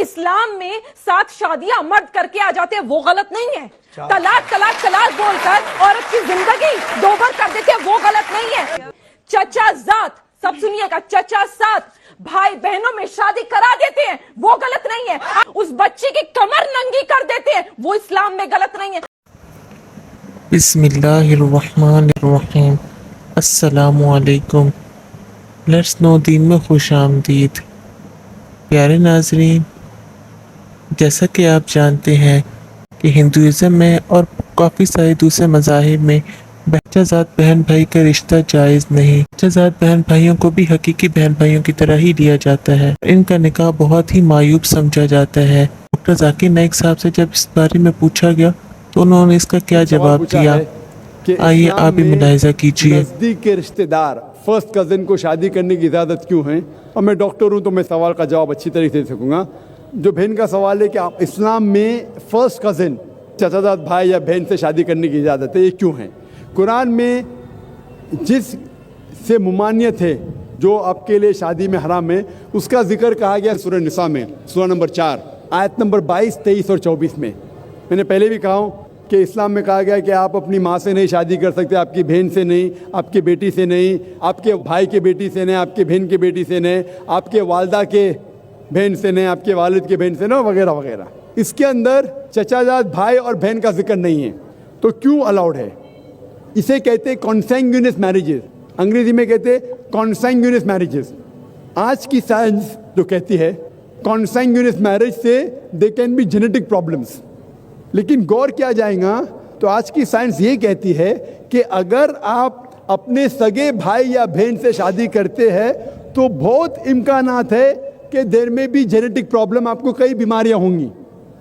اسلام میں 7 شادیاں مرد کر کے آ جاتے ہیں وہ غلط نہیں ہے. طلاق طلاق طلاق بول کر عورت کی زندگی دوبھر کر دیتے ہیں وہ غلط نہیں ہے. چچا زاد، سب سنیے گا، چچا زاد بھائی بہنوں میں شادی کرا دیتے ہیں وہ غلط نہیں ہے. اس بچی کی کمر ننگی کر دیتے ہیں وہ اسلام میں غلط نہیں ہے. بسم اللہ الرحمن الرحیم. السلام علیکم. لیٹس نو دین میں خوش آمدید. پیارے ناظرین، جیسا کہ آپ جانتے ہیں کہ ہندوازم میں اور کافی سارے دوسرے مذاہب میں بچہ ذات بہن بھائی کا رشتہ جائز نہیں. بچہ ذات بہن بھائیوں کو بھی حقیقی بہن بھائیوں کی طرح ہی لیا جاتا ہے. ان کا نکاح بہت ہی معیوب سمجھا جاتا ہے. ڈاکٹر ذاکر نائک صاحب سے جب اس بارے میں پوچھا گیا تو انہوں نے اس کا کیا جواب دیا، آئیے آپ بھی ملاحظہ کیجیے. نزدیک کے رشتہ دار فرسٹ کزن کو شادی کرنے کی اجازت کیوں ہے؟ اور میں ڈاکٹر ہوں تو میں سوال کا جواب اچھی طریقے سے دے سکوں گا. جو بہن کا سوال ہے کہ آپ اسلام میں فرسٹ کزن چچا زاد بھائی یا بہن سے شادی کرنے کی اجازت ہے، یہ کیوں ہے؟ قرآن میں جس سے ممانعت ہے جو آپ کے لیے شادی میں حرام ہے اس کا ذکر کہا گیا سورہ نساء میں، سورہ نمبر 4 آیت نمبر 22، 23 اور 24 میں. میں نے پہلے بھی کہا ہوں کہ اسلام میں کہا گیا کہ آپ اپنی ماں سے نہیں شادی کر سکتے، آپ کی بہن سے نہیں، آپ کی بیٹی سے نہیں، آپ کے بھائی کے بیٹی سے نہیں، آپ کے بہن کے بیٹی سے نہیں، آپ کے والدہ کے بہن سے نہیں، آپ کے والد کے بہن سے نہیں، وغیرہ وغیرہ. اس کے اندر چچا زاد بھائی اور بہن کا ذکر نہیں ہے تو کیوں الاؤڈ ہے؟ اسے کہتے ہیں کانسینگیونس میرجز، انگریزی میں کہتے ہیں کانسینگیونس میرجز. آج کی سائنس جو کہتی ہے کانسینگیونس میرج سے they can be genetic problems, لیکن غور کیا جائے گا تو آج کی سائنس یہ کہتی ہے کہ اگر آپ اپنے سگے بھائی یا بہن سے شادی کرتے ہیں تو بہت امکانات ہے کہ دیر میں بھی جینیٹک پرابلم، آپ کو کئی بیماریاں ہوں گی.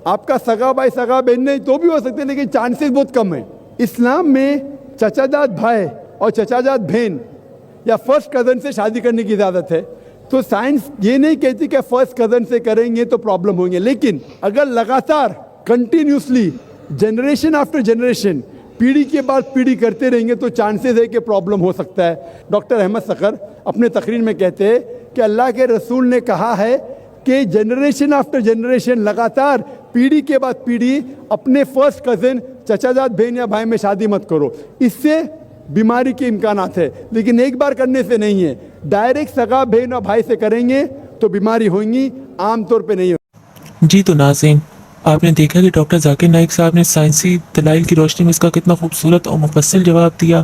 آپ کا سگا بھائی سگا بہن نہیں تو بھی ہو سکتے ہیں لیکن چانسز بہت کم ہیں. اسلام میں چچا زاد بھائی اور چچا زاد بہن یا فرسٹ کزن سے شادی کرنے کی اجازت ہے. تو سائنس یہ نہیں کہتی کہ فرسٹ کزن سے کریں گے تو پرابلم ہوں گے، لیکن اگر لگاتار کنٹینیوسلی جنریشن آفٹر جنریشن پیڑھی کے بعد پیڑھی کرتے رہیں گے تو چانسز ہے کہ پرابلم ہو سکتا ہے. ڈاکٹر احمد صقر اپنے تقریر میں کہتے ہیں کہ اللہ کے رسول نے کہا ہے کہ جنریشن آفٹر جنریشن لگاتار پیڑھی کے بعد پیڑھی اپنے فرسٹ کزن چچا زاد بہن یا بھائی میں شادی مت کرو، اس سے بیماری کے امکانات ہے، لیکن ایک بار کرنے سے نہیں ہے. ڈائریکٹ سگا بہن اور بھائی سے کریں گے تو بیماری ہوئیں گی، عام طور پہ نہیں ہوگی. جی تو ناظرین، آپ نے دیکھا کہ ڈاکٹر ذاکر نائک صاحب نے سائنسی دلائل کی روشنی میں اس کا کتنا خوبصورت اور مفصل جواب دیا.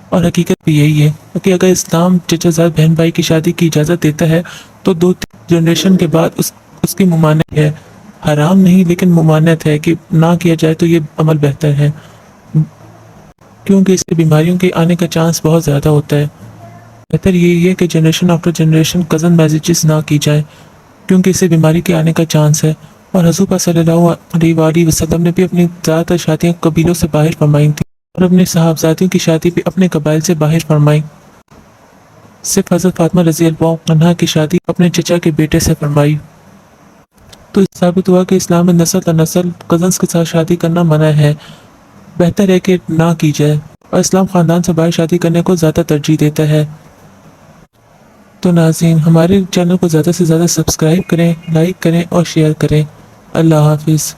اور حقیقت بھی یہی ہے کہ اگر اسلام چچا زاد بہن بھائی کی شادی کی اجازت دیتا ہے تو 2-3 جنریشن کے بعد اس کی ممانعت ہے. حرام نہیں لیکن ممانعت ہے کہ نہ کیا جائے تو یہ عمل بہتر ہے، کیونکہ اس سے بیماریوں کے آنے کا چانس بہت زیادہ ہوتا ہے. بہتر یہی ہے کہ generation after generation cousin marriages نہ کی جائے کیونکہ اس سے بیماری کے آنے کا چانس ہے. اور حضور پاک صلی اللہ علیہ وسلم نے بھی اپنی زیادہ تر شادیاں قبیلوں سے باہر فرمائی تھیں اور اپنے صحابزادیوں کی شادی بھی اپنے قبائل سے باہر فرمائی. صرف حضرت فاطمہ رضی اللہ عنہا کی شادی اپنے چچا کے بیٹے سے فرمائی. تو اس ثابت ہوا کہ اسلام میں نسل در نسل کزنس کے ساتھ شادی کرنا منع ہے. بہتر ہے کہ نہ کی جائے، اور اسلام خاندان سے باہر شادی کرنے کو زیادہ ترجیح دیتا ہے. تو ناظرین، ہمارے چینل کو زیادہ سے زیادہ سبسکرائب کریں، لائک کریں اور شیئر کریں. اللہ حافظ.